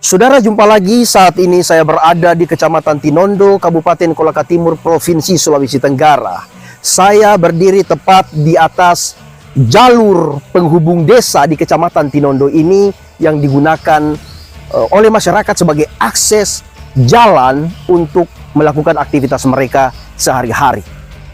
Saudara, jumpa lagi. Saat ini saya berada di Kecamatan Tinondo, Kabupaten Kolaka Timur, Provinsi Sulawesi Tenggara. Saya berdiri tepat di atas jalur penghubung desa di Kecamatan Tinondo ini yang digunakan oleh masyarakat sebagai akses jalan untuk melakukan aktivitas mereka sehari-hari.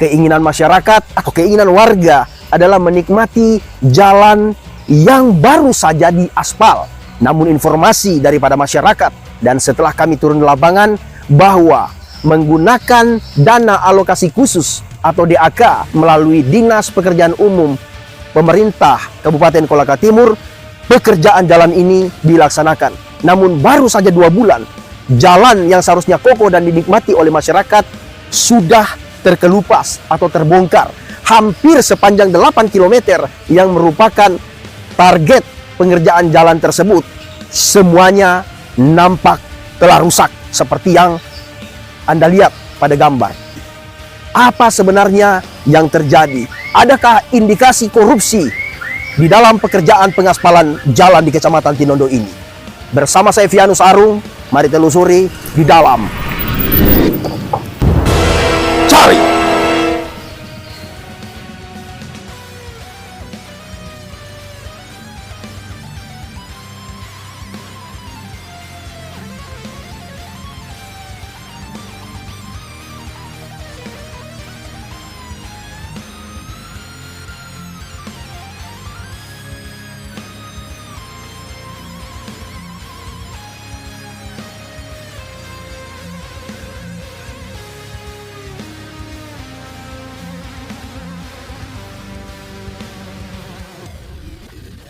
Keinginan masyarakat atau keinginan warga adalah menikmati jalan yang baru saja diaspal. Namun informasi daripada masyarakat dan setelah kami turun di lapangan bahwa menggunakan dana alokasi khusus atau DAK melalui Dinas Pekerjaan Umum Pemerintah Kabupaten Kolaka Timur, pekerjaan jalan ini dilaksanakan. Namun baru saja 2 bulan, jalan yang seharusnya kokoh dan dinikmati oleh masyarakat sudah terkelupas atau terbongkar. Hampir sepanjang 8 km yang merupakan target pengerjaan jalan tersebut, semuanya nampak telah rusak seperti yang Anda lihat pada gambar. Apa sebenarnya yang terjadi? Adakah indikasi korupsi di dalam pekerjaan pengaspalan jalan di Kecamatan Tinondo ini? Bersama saya Vianus Arung, mari telusuri di dalam Cari.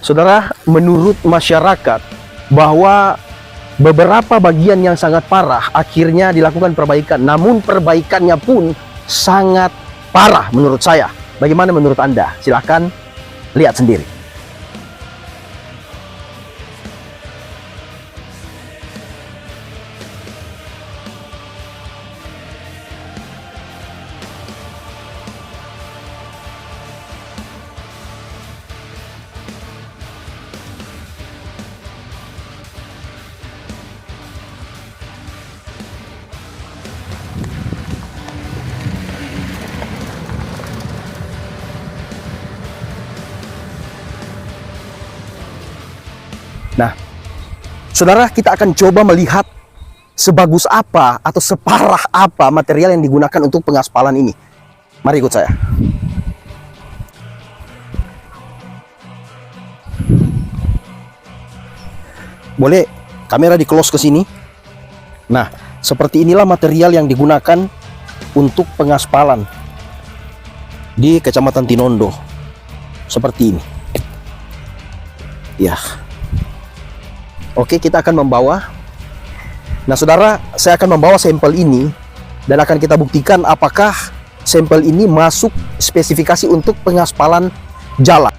Saudara, menurut masyarakat bahwa beberapa bagian yang sangat parah akhirnya dilakukan perbaikan. Namun perbaikannya pun sangat parah menurut saya. Bagaimana menurut Anda? Silahkan lihat sendiri. Nah, saudara, kita akan coba melihat sebagus apa atau separah apa material yang digunakan untuk pengaspalan ini. Mari ikut saya. Boleh kamera di close ke sini. Nah, seperti inilah material yang digunakan untuk pengaspalan di Kecamatan Tinondo. Seperti ini. Ya. Oke, kita akan membawa. Nah, saudara, saya akan membawa sampel ini dan akan kita buktikan apakah sampel ini masuk spesifikasi untuk pengaspalan jalan.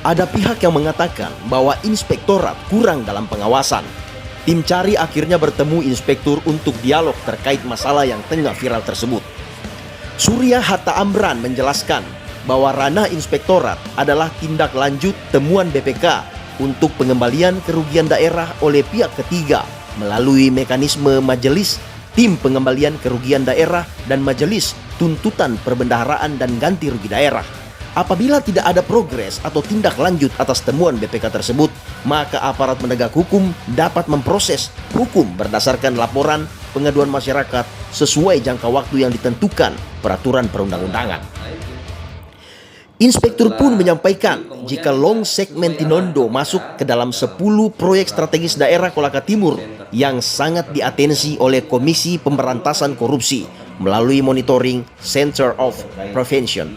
Ada pihak yang mengatakan bahwa inspektorat kurang dalam pengawasan. Tim cari akhirnya bertemu inspektur untuk dialog terkait masalah yang tengah viral tersebut. Surya Hatta Amran menjelaskan bahwa ranah inspektorat adalah tindak lanjut temuan BPK untuk pengembalian kerugian daerah oleh pihak ketiga melalui mekanisme majelis tim pengembalian kerugian daerah dan majelis tuntutan perbendaharaan dan ganti rugi daerah. Apabila tidak ada progres atau tindak lanjut atas temuan BPK tersebut, maka aparat penegak hukum dapat memproses hukum berdasarkan laporan pengaduan masyarakat sesuai jangka waktu yang ditentukan peraturan perundang-undangan. Inspektur pun menyampaikan jika long segmen Tinondo masuk ke dalam 10 proyek strategis daerah Kolaka Timur yang sangat diatensi oleh Komisi Pemberantasan Korupsi melalui monitoring Center of Prevention.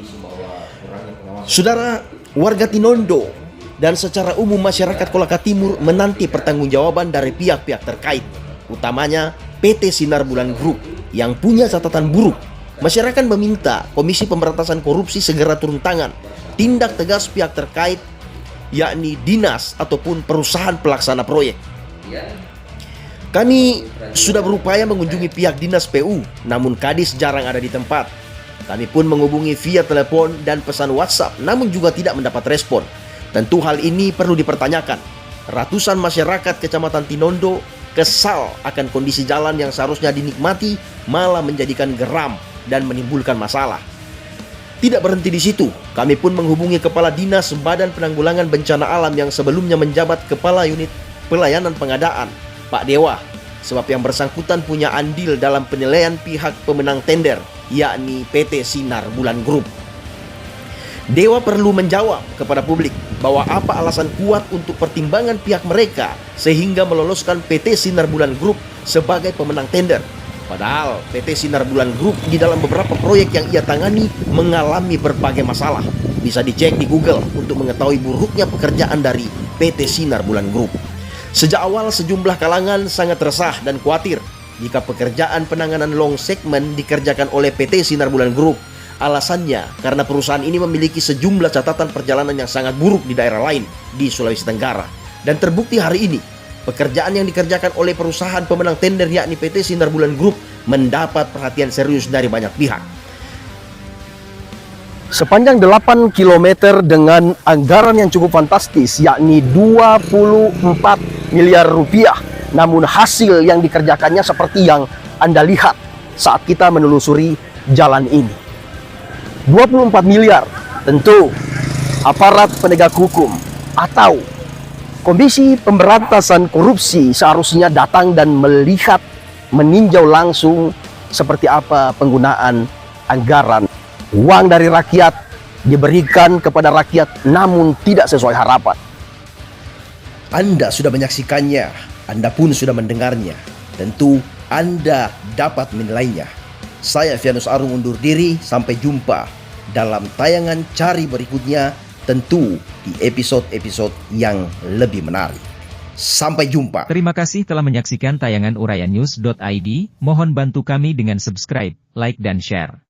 Saudara, warga Tinondo dan secara umum masyarakat Kolaka Timur menanti pertanggungjawaban dari pihak-pihak terkait, utamanya PT Sinar Bulan Group yang punya catatan buruk. Masyarakat meminta Komisi Pemberantasan Korupsi segera turun tangan, tindak tegas pihak terkait, yakni dinas ataupun perusahaan pelaksana proyek. Kami sudah berupaya mengunjungi pihak dinas PU, namun Kadis jarang ada di tempat. Kami pun menghubungi via telepon dan pesan WhatsApp, namun juga tidak mendapat respon. Tentu hal ini perlu dipertanyakan. Ratusan masyarakat Kecamatan Tinondo kesal akan kondisi jalan yang seharusnya dinikmati malah menjadikan geram dan menimbulkan masalah. Tidak berhenti di situ, kami pun menghubungi Kepala Dinas Badan Penanggulangan Bencana Alam yang sebelumnya menjabat Kepala Unit Pelayanan Pengadaan, Pak Dewa, sebab yang bersangkutan punya andil dalam penilaian pihak pemenang tender, yakni PT Sinar Bulan Group. Dewa perlu menjawab kepada publik bahwa apa alasan kuat untuk pertimbangan pihak mereka sehingga meloloskan PT Sinar Bulan Group sebagai pemenang tender. Padahal PT Sinar Bulan Group di dalam beberapa proyek yang ia tangani mengalami berbagai masalah. Bisa dicek di Google untuk mengetahui buruknya pekerjaan dari PT Sinar Bulan Group. Sejak awal sejumlah kalangan sangat resah dan khawatir jika pekerjaan penanganan long segmen dikerjakan oleh PT Sinar Bulan Group. Alasannya karena perusahaan ini memiliki sejumlah catatan perjalanan yang sangat buruk di daerah lain di Sulawesi Tenggara. Dan terbukti hari ini, pekerjaan yang dikerjakan oleh perusahaan pemenang tender yakni PT Sinar Bulan Group mendapat perhatian serius dari banyak pihak. Sepanjang 8 km dengan anggaran yang cukup fantastis yakni 24 miliar rupiah. Namun hasil yang dikerjakannya seperti yang Anda lihat saat kita menelusuri jalan ini. 24 miliar, tentu aparat penegak hukum atau Komisi Pemberantasan Korupsi seharusnya datang dan melihat, meninjau langsung seperti apa penggunaan anggaran. Uang dari rakyat diberikan kepada rakyat namun tidak sesuai harapan. Anda sudah menyaksikannya, Anda pun sudah mendengarnya. Tentu Anda dapat menilainya. Saya Vianus Arung undur diri, sampai jumpa dalam tayangan Cari berikutnya, tentu di episode-episode yang lebih menarik. Sampai jumpa. Terima kasih telah menyaksikan tayangan urayannews.id. Mohon bantu kami dengan subscribe, like dan share.